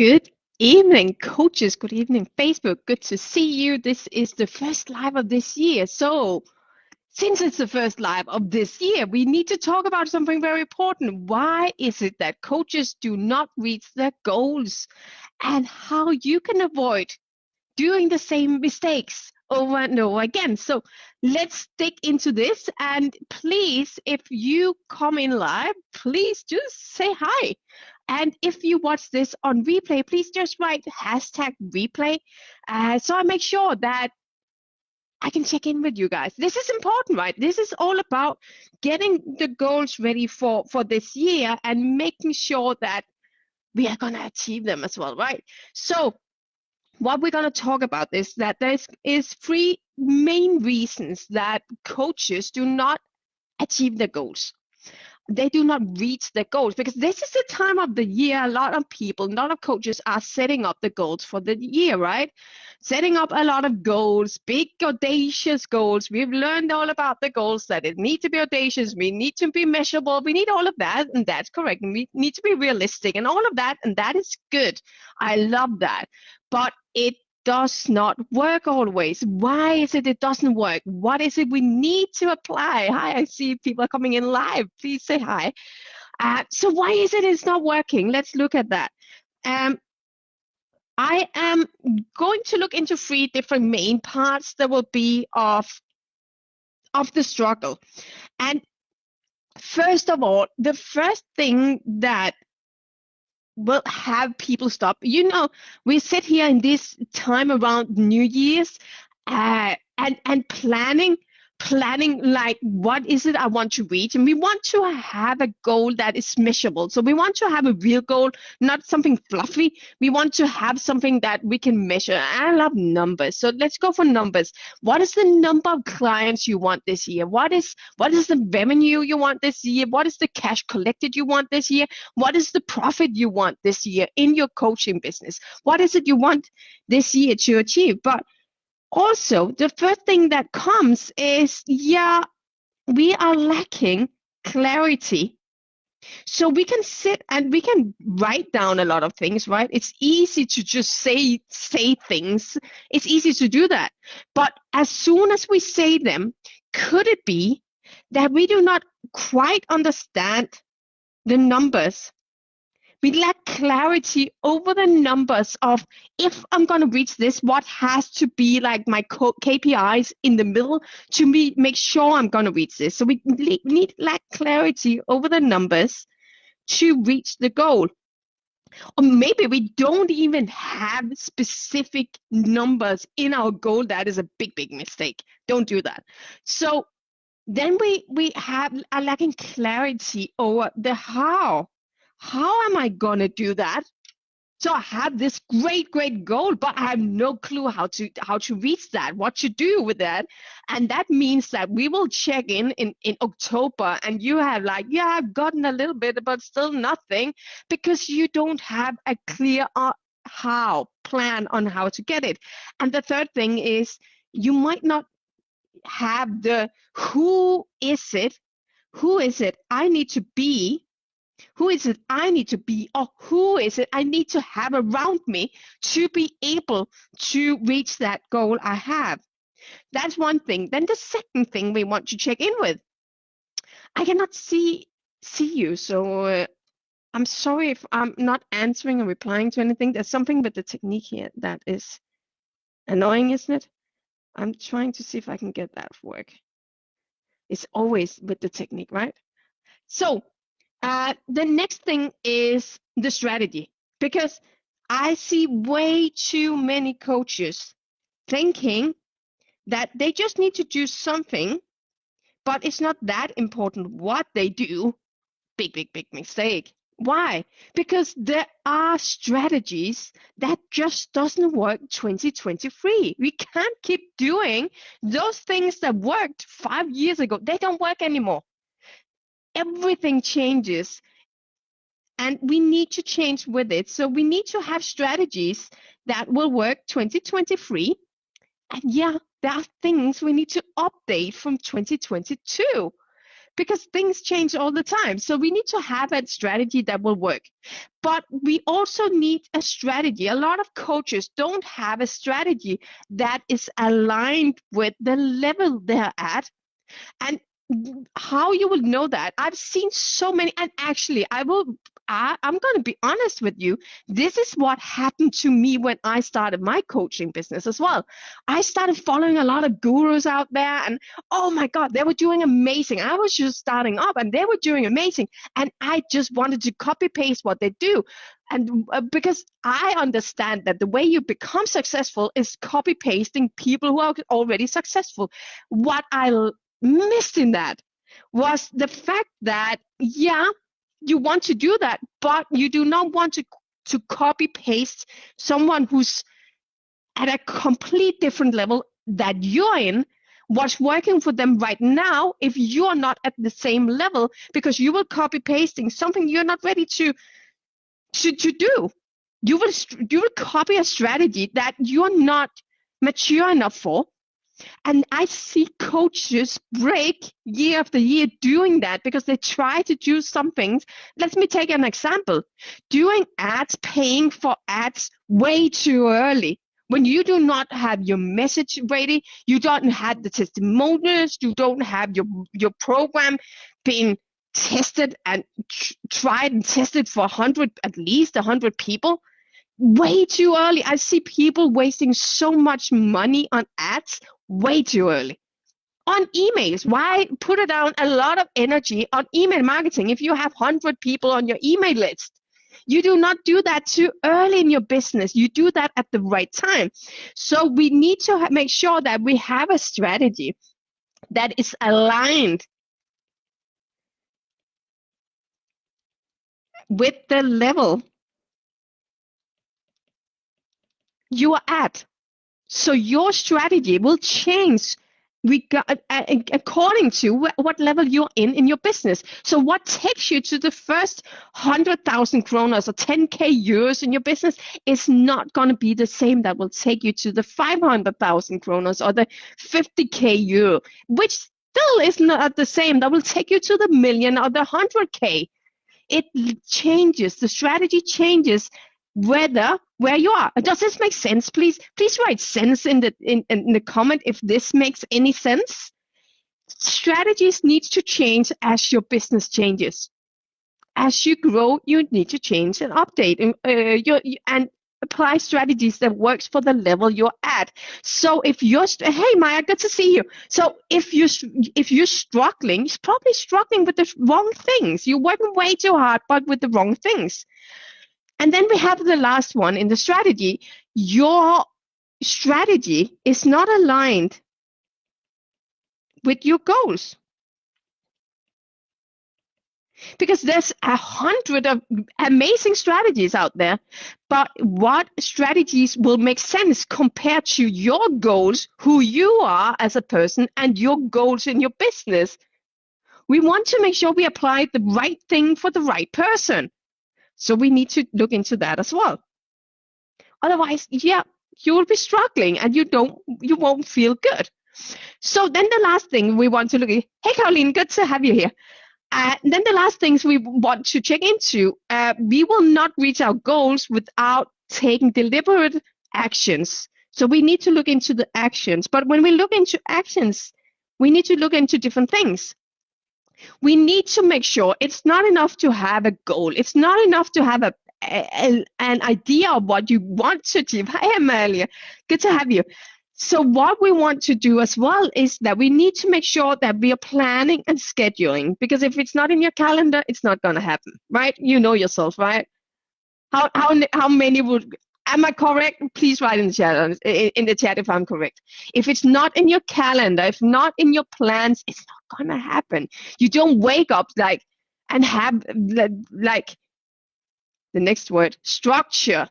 Good evening, coaches. Good evening, Facebook. Good to see you. This is the first live of this year. So, since it's the first live of this year, we need to talk about something very important. Why is it that coaches do not reach their goals and how you can avoid doing the same mistakes over and over again? So, let's dig into this. And please, if you come in live, please just say hi. And if you watch this on replay, please just write hashtag replay. So I make sure that I can check in with you guys. This is important, right? This is all about getting the goals ready for this year and making sure that we are going to achieve them as well, right? So what we're going to talk about is that there is three main reasons that coaches do not achieve their goals. They do not reach their goals because this is the time of the year a lot of people, a lot of coaches are setting up the goals for the year, right? Setting up a lot of goals, big audacious goals. We've learned all about the goals, that it need to be audacious, we need to be measurable, we need all of that, and that's correct. And we need to be realistic and all of that, and that is good. I love that. But it does not work always. Why is it doesn't work? What is it we need to apply? Hi, I see people are coming in live. Please say hi. So why is it it's not working? Let's look at that. I am going to look into three different main parts that will be of the struggle. And first of all, the first thing that will have people stop. We sit here in this time around New Year's and planning like what is it I want to reach, and we want to have a goal that is measurable. So we want to have a real goal, not something fluffy. We want to have something that we can measure. I love numbers, so let's go for numbers. What is the number of clients you want this year? What is the revenue you want this year? What is the cash collected you want this year? What is the profit you want this year in your coaching business? What is it you want this year to achieve? But also, the first thing that comes is, we are lacking clarity. So we can sit and we can write down a lot of things, right? It's easy to just say things. It's easy to do that. But as soon as we say them, could it be that we do not quite understand the numbers? We lack clarity over the numbers of, if I'm going to reach this, what has to be like my KPIs in the middle to make sure I'm going to reach this. So we need lack clarity over the numbers to reach the goal. Or maybe we don't even have specific numbers in our goal. That is a big, big mistake. Don't do that. So then we are lacking clarity over the how. How am I going to do that? So I have this great goal, but I have no clue how to reach that, what to do with that. And that means that we will check in October and you have like, I've gotten a little bit, but still nothing, because you don't have a clear plan on how to get it. And the third thing is, you might not have the who is it I need to be, who is it I need to be, or who is it I need to have around me to be able to reach that goal I have. That's one thing. Then the second thing we want to check in with, I cannot see you, so I'm sorry if I'm not answering or replying to anything. There's something with the technique here that is annoying, isn't it? I'm trying to see if I can get that to work. It's always with the technique, right? So the next thing is the strategy, because I see way too many coaches thinking that they just need to do something, but it's not that important what they do. Big mistake. Why? Because there are strategies that just doesn't work 2023. We can't keep doing those things that worked 5 years ago. They don't work anymore. Everything changes and we need to change with it. So we need to have strategies that will work 2023. And there are things we need to update from 2022. because things change all the time. So we need to have a strategy that will work. But we also need a strategy. A lot of coaches don't have a strategy that is aligned with the level they're at. And how you will know that? I've seen so many, and actually I'm going to be honest with you. This is what happened to me when I started my coaching business as well. I started following a lot of gurus out there, and oh my God, they were doing amazing. I was just starting up and they were doing amazing. And I just wanted to copy paste what they do. And because I understand that the way you become successful is copy pasting people who are already successful. What I missed in that was the fact that, yeah, you want to do that, but you do not want to copy paste someone who's at a complete different level that you're in, what's working for them right now, if you're not at the same level, because you will copy pasting something you're not ready to do. You will copy a strategy that you're not mature enough for. And I see coaches break year after year doing that because they try to do some things. Let me take an example. Doing ads, paying for ads way too early. When you do not have your message ready, you don't have the testimonials, you don't have your program being tested and tried and tested for at least 100 people. Way too early. I see people wasting so much money on ads way too early. On emails, why put it down a lot of energy on email marketing if you have 100 people on your email list? You do not do that too early in your business. You do that at the right time. So we need to make sure that we have a strategy that is aligned with the level you are at. So your strategy will change according to what level you're in your business. So what takes you to the first 100,000 kroner or 10K euros in your business is not going to be the same that will take you to the 500,000 kroner or the 50K euro, which still is not the same that will take you to the million or the 100K. It changes. The strategy changes where you are. Does this make sense? Please write sense in the comment if this makes any sense. Strategies need to change as your business changes. As you grow, you need to change and update and apply strategies that works for the level you're at. So if you're, hey Maya, good to see you. So if you're struggling, you're probably struggling with the wrong things. You're working way too hard, but with the wrong things. And then we have the last one in the strategy. Your strategy is not aligned with your goals. Because there's 100 of amazing strategies out there, but what strategies will make sense compared to your goals, who you are as a person, and your goals in your business? We want to make sure we apply the right thing for the right person. So we need to look into that as well. Otherwise, yeah, you will be struggling and you won't feel good. So then the last thing we want to look at, hey Caroline, good to have you here. Then the last things we want to check into, we will not reach our goals without taking deliberate actions. So we need to look into the actions. But when we look into actions, we need to look into different things. We need to make sure it's not enough to have a goal. It's not enough to have an idea of what you want to achieve. Hi, Amalia. Good to have you. So what we want to do as well is that we need to make sure that we are planning and scheduling, because if it's not in your calendar, it's not going to happen, right? You know yourself, right? How many would, am I correct? Please write in the chat if I'm correct. If it's not in your calendar, if not in your plans, it's not going to happen. You don't wake up and have like the next word, structure,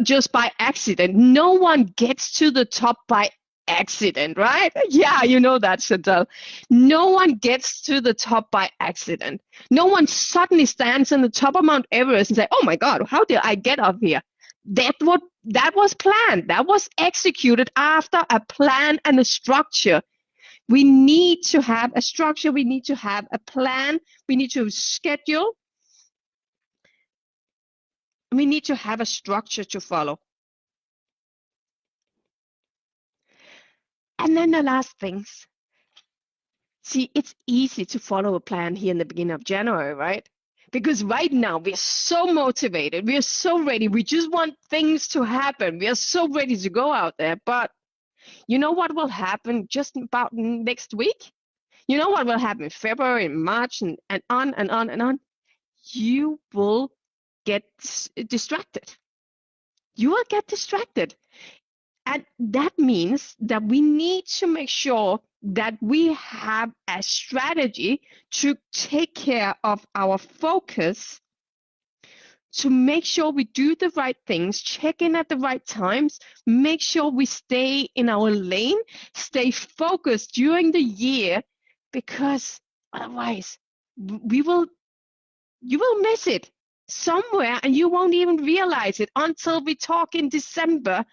just by accident. No one gets to the top by accident, right? Yeah, you know that, Chantal. No one gets to the top by accident. No one suddenly stands on the top of Mount Everest and say, oh my God, how did I get up here? That was planned. That was executed after a plan and a structure. We need to have a structure. We need to have a plan. We need to schedule. We need to have a structure to follow. And then the last things. See, it's easy to follow a plan here in the beginning of January, right? Because right now we're so motivated. We are so ready. We just want things to happen. We are so ready to go out there. But you know what will happen just about next week? You know what will happen in February, March, and on and on and on? You will get distracted. You will get distracted. And that means that we need to make sure that we have a strategy to take care of our focus, to make sure we do the right things, check in at the right times, make sure we stay in our lane, stay focused during the year, because otherwise you will miss it somewhere and you won't even realize it until we talk in December,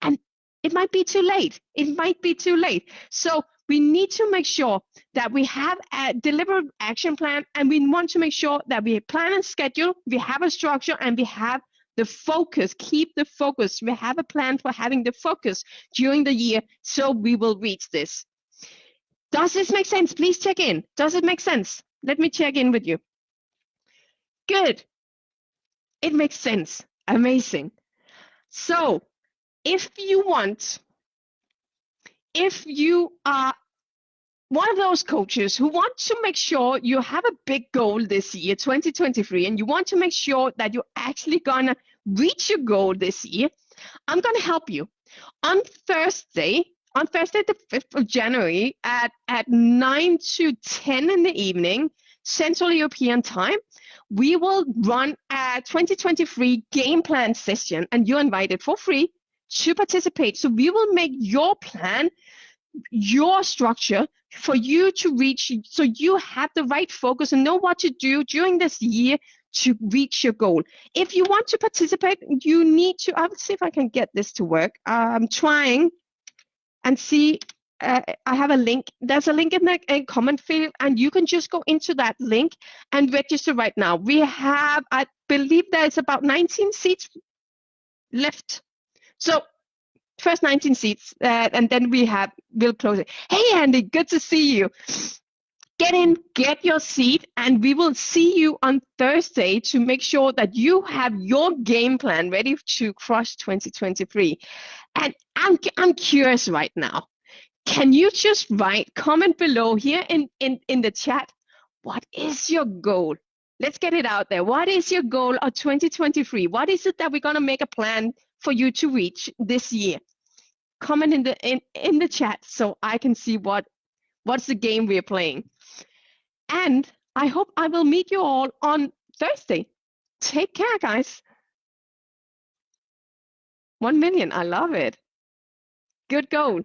and it might be too late. It might be too late. So we need to make sure that we have a deliberate action plan, and we want to make sure that we plan and schedule, we have a structure, and we have the focus, keep the focus. We have a plan for having the focus during the year, so we will reach this. Does this make sense? Please check in. Does it make sense? Let me check in with you. Good. It makes sense. Amazing. So if you are one of those coaches who want to make sure you have a big goal this year, 2023, and you want to make sure that you're actually gonna reach your goal this year, I'm gonna help you. On Thursday, the 5th of January at 9 to 10 in the evening, Central European time, we will run a 2023 game plan session, and you're invited for free to participate. So we will make your plan, your structure for you to reach, so you have the right focus and know what to do during this year to reach your goal. If you want to participate, you need to, I'll see if I can get this to work. I'm trying and see. I have a link. There's a link in the comment field, and you can just go into that link and register right now. We have, I believe there's about 19 seats left. So first 19 seats, and then we'll close it. Hey, Andy, good to see you. Get in, get your seat, and we will see you on Thursday to make sure that you have your game plan ready to crush 2023. And I'm curious right now. Can you just comment below here in the chat? What is your goal? Let's get it out there. What is your goal of 2023? What is it that we're gonna make a plan for you to reach this year? Comment in the chat so I can see what's the game we're playing. And I hope I will meet you all on Thursday. Take care, guys. 1 million, I love it. Good goal.